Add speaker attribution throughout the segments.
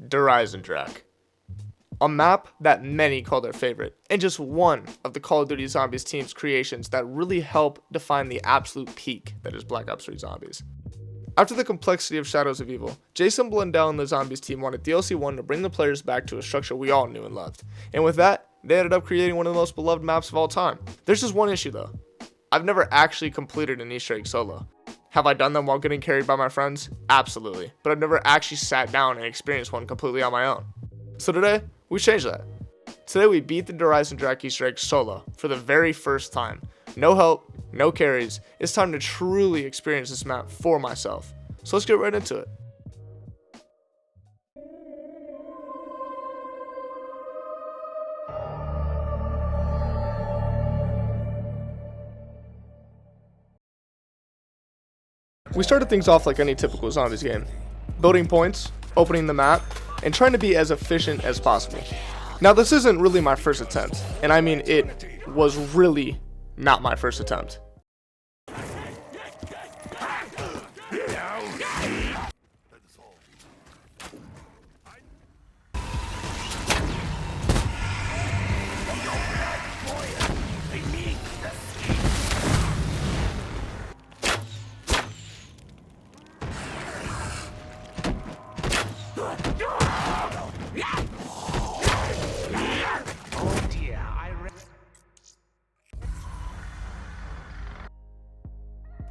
Speaker 1: Eisendrache. A map that many call their favorite, and just one of the Call of Duty Zombies team's creations that really help define the absolute peak that is Black Ops 3 Zombies. After the complexity of Shadows of Evil, Jason Blundell and the Zombies team wanted DLC 1 to bring the players back to a structure we all knew and loved. And with that, they ended up creating one of the most beloved maps of all time. There's just one issue though. I've never actually completed an Easter egg solo. Have I done them while getting carried by my friends? Absolutely. But I've never actually sat down and experienced one completely on my own. So today, we changed that. Today we beat the Eisendrache Easter egg solo for the very first time. No help, no carries. It's time to truly experience this map for myself. So let's get right into it. We started things off like any typical Zombies game. Building points, opening the map, and trying to be as efficient as possible. Now this isn't really my first attempt, and I mean it was really not my first attempt.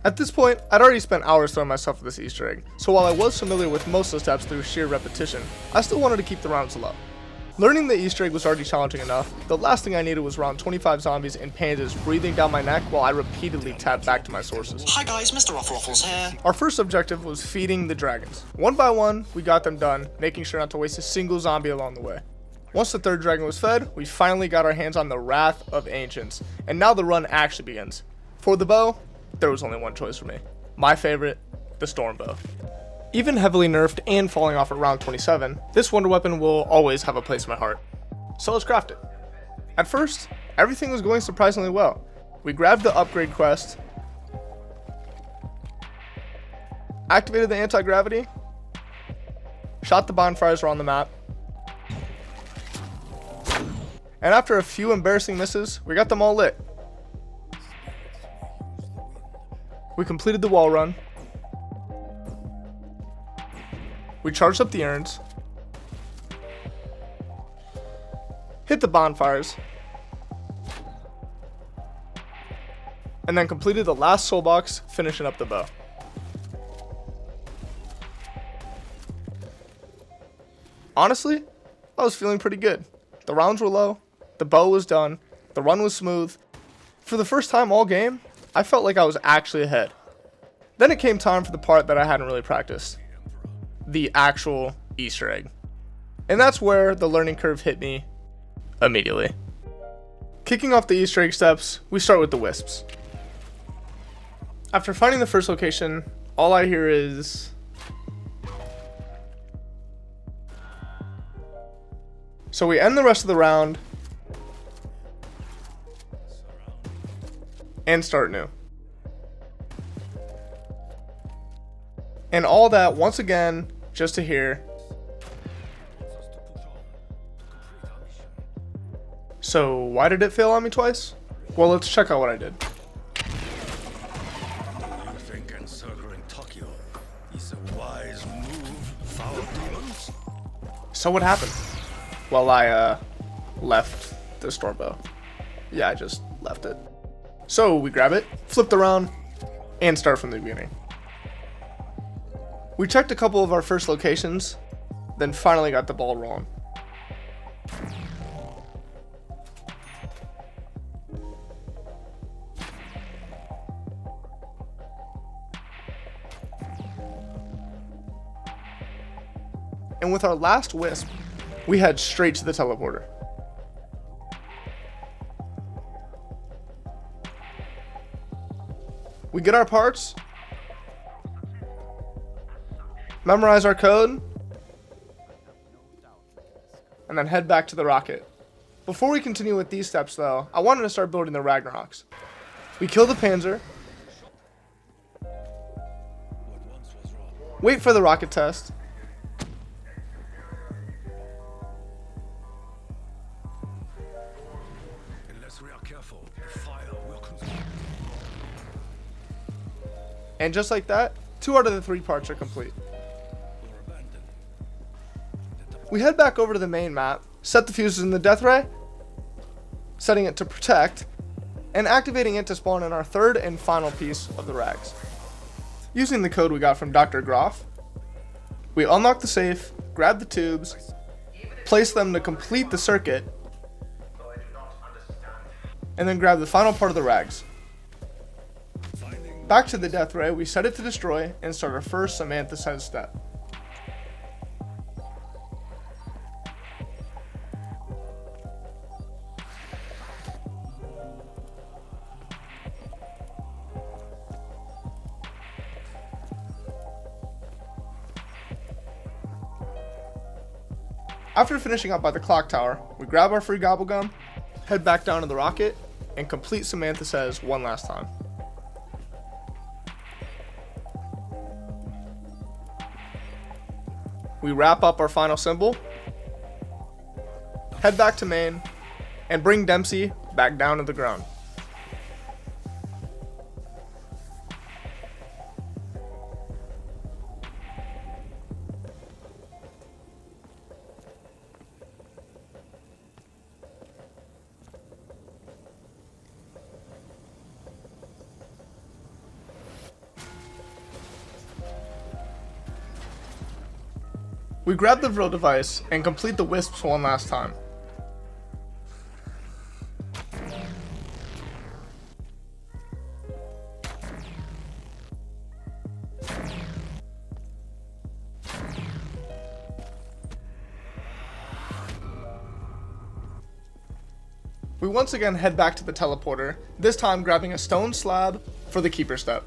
Speaker 1: At this point, I'd already spent hours throwing myself at this Easter egg, so while I was familiar with most of the steps through sheer repetition, I still wanted to keep the rounds low. Learning the Easter egg was already challenging enough. The last thing I needed was around 25 zombies and pandas breathing down my neck while I repeatedly tapped back to my sources.
Speaker 2: Hi guys, Mr. Ruffles here.
Speaker 1: Our first objective was feeding the dragons. One by one, we got them done, making sure not to waste a single zombie along the way. Once the third dragon was fed, we finally got our hands on the Wrath of Ancients, and now the run actually begins. For the bow, there was only one choice for me. My favorite, the Storm Bow. Even heavily nerfed and falling off at round 27, this wonder weapon will always have a place in my heart. So let's craft it. At first, everything was going surprisingly well. We grabbed the upgrade quest, activated the anti-gravity, shot the bonfires around the map, and after a few embarrassing misses, we got them all lit. We completed the wall run. We charged up the urns, hit the bonfires, and then completed the last soul box, finishing up the bow. Honestly, I was feeling pretty good. The rounds were low, the bow was done, the run was smooth. For the first time all game, I felt like I was actually ahead. Then it came time for the part that I hadn't really practiced. The actual Easter egg. And that's where the learning curve hit me immediately. Kicking off the Easter egg steps, we start with the wisps. After finding the first location, all I hear is so we end the rest of the round and start new. And all that once again, just to hear. So why did it fail on me twice? Well, let's check out what I did.
Speaker 3: You think encircling Tokyo is a wise move, foul demons?
Speaker 1: So what happened? Well, I left the storm bow. Yeah, I just left it. So we grab it, flipped around, and start from the beginning. We checked a couple of our first locations, then finally got the ball rolling. And with our last wisp, we head straight to the teleporter. We get our parts, memorize our code, and then head back to the rocket. Before we continue with these steps though, I wanted to start building the Ragnaroks. We kill the Panzer, wait for the rocket test,
Speaker 3: careful. The fire will consume.
Speaker 1: And just like that, 2 out of the 3 parts are complete.
Speaker 3: Or abandoned.
Speaker 1: We head back over to the main map, set the fuses in the death ray, setting it to protect, and activating it to spawn in our 3rd and final piece of the rags. Using the code we got from Dr. Groff, we unlock the safe, grab the tubes, place them to complete the circuit, and then grab the final part of the rags. Back to the death ray, we set it to destroy and start our first Samantha Says step. After finishing up by the clock tower, we grab our free gobblegum, head back down to the rocket, and complete Samantha Says one last time. We wrap up our final symbol, head back to main, and bring Dempsey back down to the ground. We grab the drill device and complete the wisps one last time. We once again head back to the teleporter, this time grabbing a stone slab for the keeper step.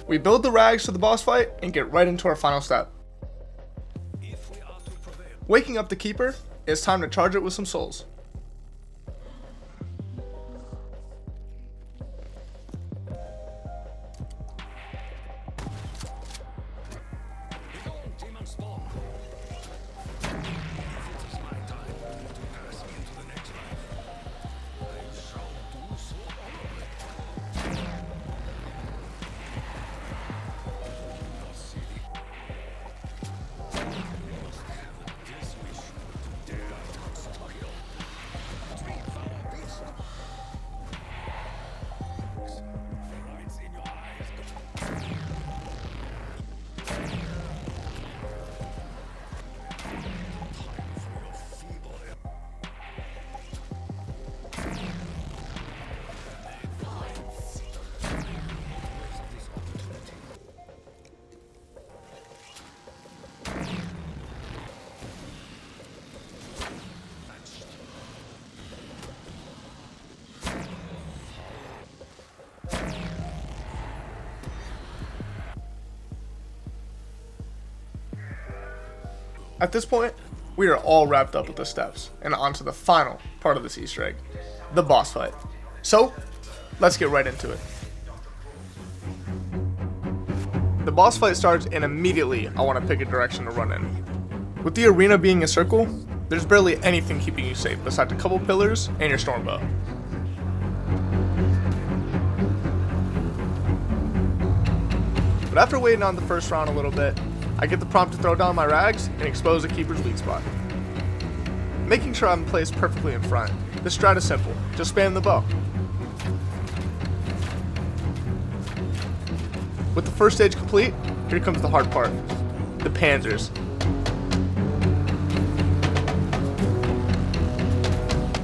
Speaker 1: We build the rags for the boss fight and get right into our final step.
Speaker 3: If we are to prevail,
Speaker 1: Waking up the keeper, it's time to charge it with some souls.
Speaker 3: begone, demon spawn. If it is my time to pass into the next life, I shall do so honorably. Not see the you must have this wish to dare touch Tokyo. Three foul beast. Lights in your eyes. For your feeble this opportunity.
Speaker 1: At this point, we are all wrapped up with the steps and onto the final part of this Easter egg, the boss fight. So, let's get right into it. The boss fight starts and immediately I want to pick a direction to run in. With the arena being a circle, there's barely anything keeping you safe besides a couple pillars and your storm bow. But after waiting on the first round a little bit, I get the prompt to throw down my rags and expose the keeper's weak spot. Making sure I'm placed perfectly in front, the strat is simple, just spam the bow. With the first stage complete, here comes the hard part, the panzers.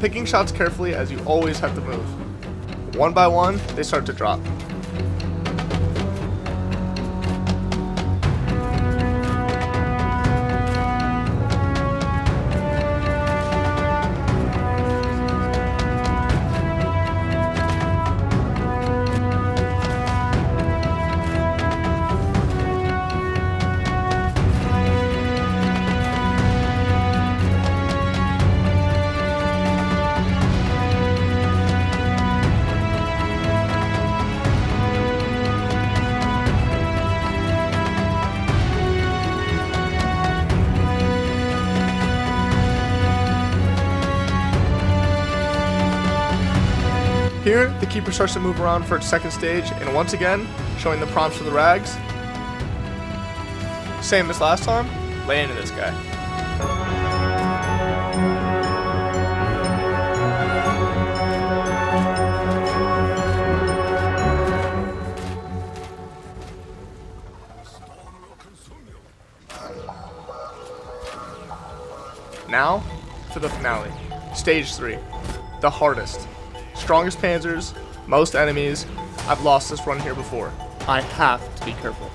Speaker 1: Picking shots carefully as you always have to move. One by one, they start to drop. Here, the keeper starts to move around for its second stage, and once again, showing the prompts for the rags. Same as last time, lay into this guy. Now, for the finale. Stage 3. The hardest. Strongest panzers, most enemies. I've lost this run here before. I have to be careful.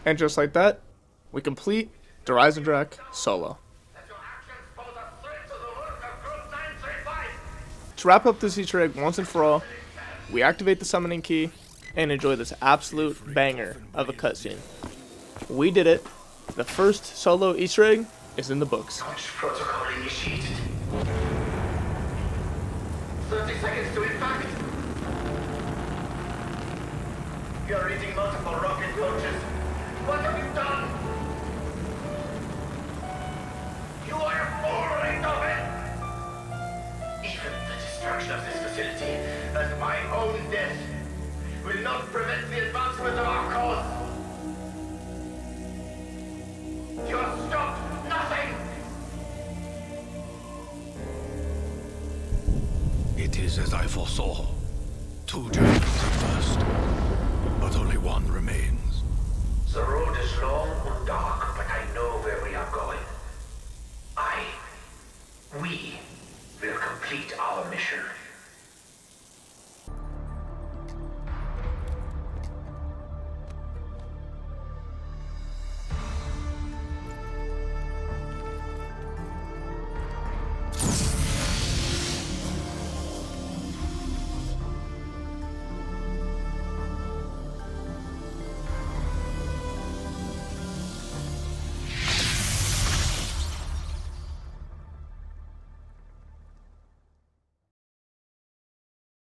Speaker 1: And just like that, we complete the Eisendrache solo. To wrap up this Easter egg once and for all, we activate the summoning key and enjoy this absolute banger of a cutscene. We did it. The first solo Easter egg is in the books.
Speaker 2: Launch protocol initiated. 30 seconds to impact. You're eating multiple rocket launches. What have you done? You are a fool, Beethoven! Even the destruction of this facility and my own death will not prevent the advancement of our cause. You have stopped nothing!
Speaker 3: It is as I foresaw. 2 journeys at first, but only one remains.
Speaker 2: The road is long and dark.